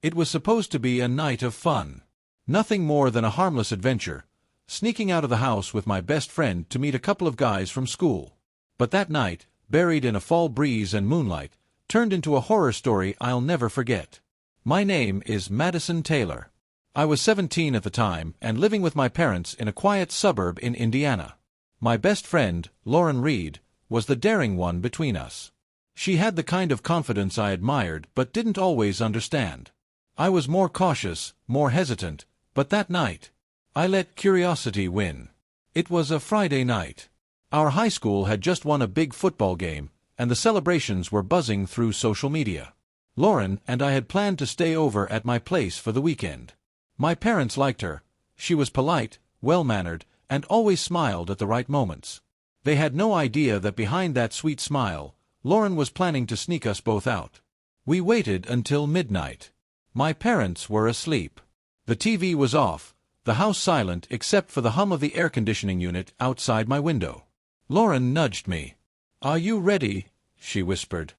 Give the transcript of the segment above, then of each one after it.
It was supposed to be a night of fun. Nothing more than a harmless adventure, sneaking out of the house with my best friend to meet a couple of guys from school. But that night, buried in a fall breeze and moonlight, turned into a horror story I'll never forget. My name is Madison Taylor. I was 17 at the time and living with my parents in a quiet suburb in Indiana. My best friend, Lauren Reed, was the daring one between us. She had the kind of confidence I admired but didn't always understand. I was more cautious, more hesitant, but that night, I let curiosity win. It was a Friday night. Our high school had just won a big football game, and the celebrations were buzzing through social media. Lauren and I had planned to stay over at my place for the weekend. My parents liked her. She was polite, well-mannered, and always smiled at the right moments. They had no idea that behind that sweet smile, Lauren was planning to sneak us both out. We waited until midnight. My parents were asleep. The TV was off, the house silent except for the hum of the air conditioning unit outside my window. Lauren nudged me. "Are you ready?" she whispered.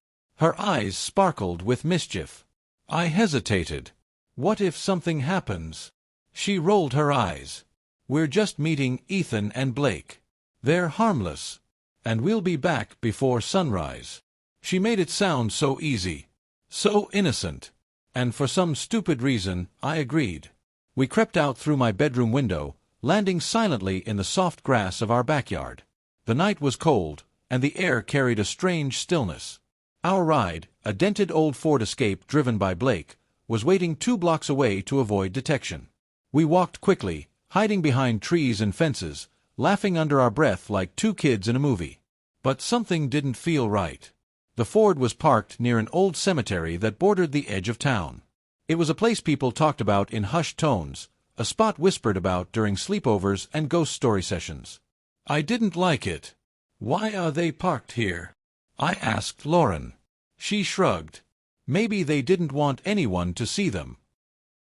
Her eyes sparkled with mischief. I hesitated. What if something happens? She rolled her eyes. "We're just meeting Ethan and Blake. They're harmless. And we'll be back before sunrise." She made it sound so easy, so innocent. And for some stupid reason, I agreed. We crept out through my bedroom window, landing silently in the soft grass of our backyard. The night was cold, and the air carried a strange stillness. Our ride, a dented old Ford Escape driven by Blake, was waiting 2 blocks away to avoid detection. We walked quickly, hiding behind trees and fences, laughing under our breath like 2 kids in a movie. But something didn't feel right. The Ford was parked near an old cemetery that bordered the edge of town. It was a place people talked about in hushed tones, a spot whispered about during sleepovers and ghost story sessions. I didn't like it. "Why are they parked here?" I asked Lauren. She shrugged. Maybe they didn't want anyone to see them.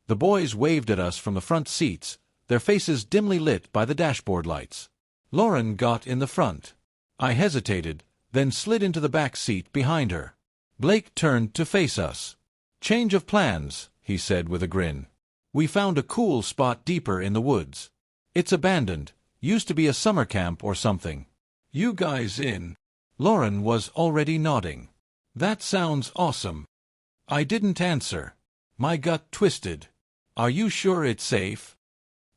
The boys waved at us from the front seats, their faces dimly lit by the dashboard lights. Lauren got in the front. I hesitated, then slid into the back seat behind her. Blake turned to face us. "Change of plans," he said with a grin. "We found a cool spot deeper in the woods. It's abandoned, used to be a summer camp or something. You guys in?" Lauren was already nodding. "That sounds awesome." I didn't answer. My gut twisted. "Are you sure it's safe?"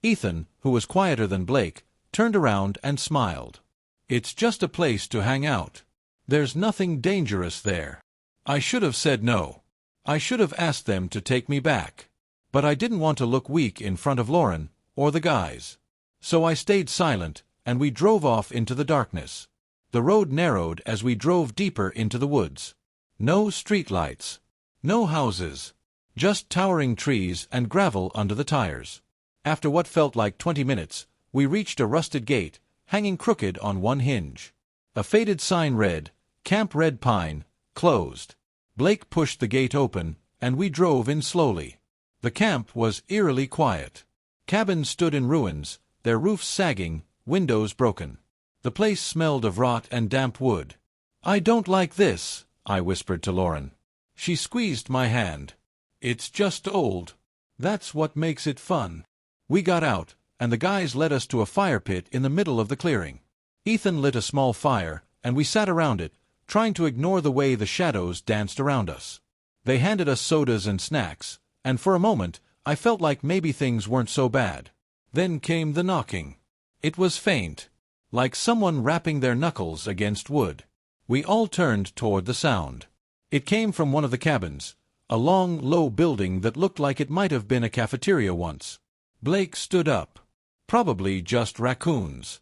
Ethan, who was quieter than Blake, turned around and smiled. "It's just a place to hang out. There's nothing dangerous there." I should have said no. I should have asked them to take me back. But I didn't want to look weak in front of Lauren, or the guys. So I stayed silent, and we drove off into the darkness. The road narrowed as we drove deeper into the woods. No streetlights. No houses. Just towering trees and gravel under the tires. After what felt like 20 minutes, we reached a rusted gate, hanging crooked on one hinge. A faded sign read, "Camp Red Pine, closed." Blake pushed the gate open, and we drove in slowly. The camp was eerily quiet. Cabins stood in ruins, their roofs sagging, windows broken. The place smelled of rot and damp wood. "I don't like this," I whispered to Lauren. She squeezed my hand. "It's just old. That's what makes it fun." We got out, and the guys led us to a fire pit in the middle of the clearing. Ethan lit a small fire, and we sat around it, trying to ignore the way the shadows danced around us. They handed us sodas and snacks, and for a moment, I felt like maybe things weren't so bad. Then came the knocking. It was faint, like someone rapping their knuckles against wood. We all turned toward the sound. It came from one of the cabins, a long, low building that looked like it might have been a cafeteria once. Blake stood up. Probably just raccoons.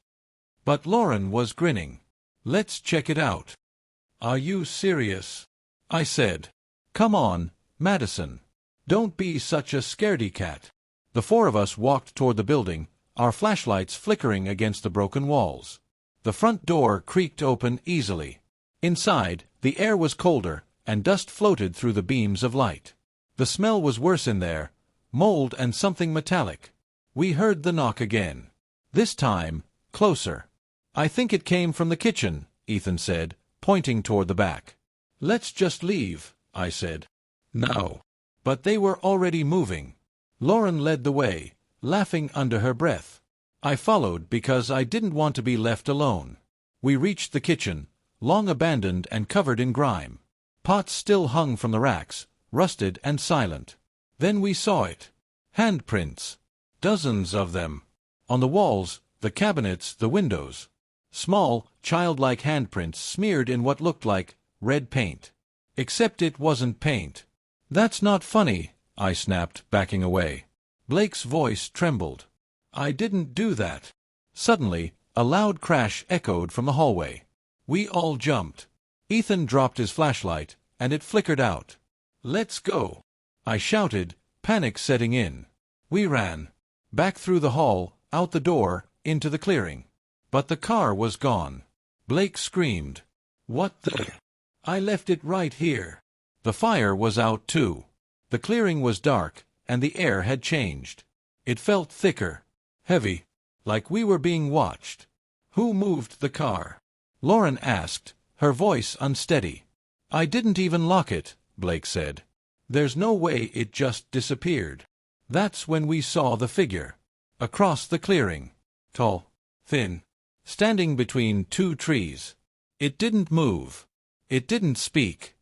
But Lauren was grinning. "Let's check it out." "Are you serious?" I said. "Come on, Madison. Don't be such a scaredy cat." The 4 of us walked toward the building, our flashlights flickering against the broken walls. The front door creaked open easily. Inside, the air was colder, and dust floated through the beams of light. The smell was worse in there, mold and something metallic. We heard the knock again. This time, closer. "I think it came from the kitchen," Ethan said, pointing toward the back. "Let's just leave," I said. "No." but they were already moving. Lauren led the way, laughing under her breath. I followed because I didn't want to be left alone. We reached the kitchen, long abandoned and covered in grime. Pots still hung from the racks, rusted and silent. Then we saw it. Handprints. Dozens of them. On the walls, the cabinets, the windows. Small, childlike handprints smeared in what looked like red paint. Except it wasn't paint. "That's not funny," I snapped, backing away. Blake's voice trembled. "I didn't do that." Suddenly, a loud crash echoed from the hallway. We all jumped. Ethan dropped his flashlight, and it flickered out. "Let's go," I shouted, panic setting in. We ran. Back through the hall, out the door, into the clearing. But the car was gone. Blake screamed. "What the—" "I left it right here." The fire was out too. The clearing was dark, and the air had changed. It felt thicker, heavy, like we were being watched. "Who moved the car?" Lauren asked, her voice unsteady. "I didn't even lock it," Blake said. "There's no way it just disappeared." That's when we saw the figure. Across the clearing. Tall, thin, standing between two trees. It didn't move. It didn't speak.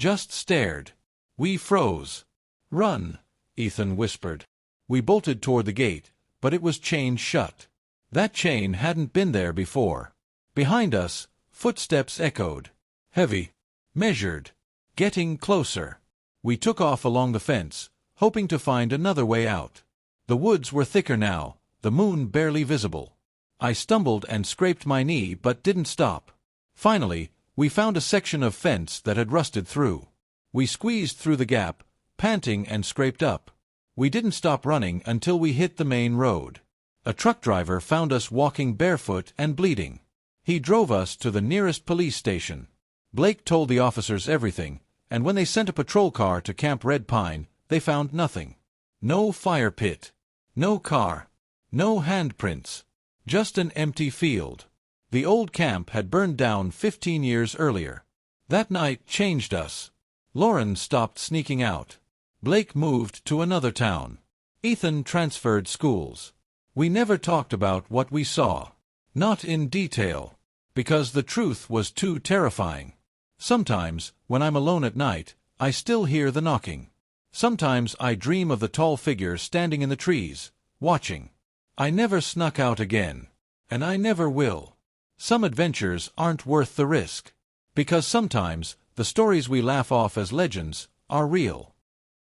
Just stared. We froze. "Run," Ethan whispered. We bolted toward the gate, but it was chained shut. That chain hadn't been there before. Behind us, footsteps echoed. Heavy. Measured. Getting closer. We took off along the fence, hoping to find another way out. The woods were thicker now, the moon barely visible. I stumbled and scraped my knee but didn't stop. Finally, we found a section of fence that had rusted through. We squeezed through the gap, panting, and scraped up. We didn't stop running until we hit the main road. A truck driver found us walking barefoot and bleeding. He drove us to the nearest police station. Blake told the officers everything, and when they sent a patrol car to Camp Red Pine, they found nothing. No fire pit. No car. No handprints. Just an empty field. The old camp had burned down 15 years earlier. That night changed us. Lauren stopped sneaking out. Blake moved to another town. Ethan transferred schools. We never talked about what we saw. Not in detail. Because the truth was too terrifying. Sometimes, when I'm alone at night, I still hear the knocking. Sometimes I dream of the tall figure standing in the trees, watching. I never snuck out again. And I never will. Some adventures aren't worth the risk. Because sometimes, the stories we laugh off as legends are real.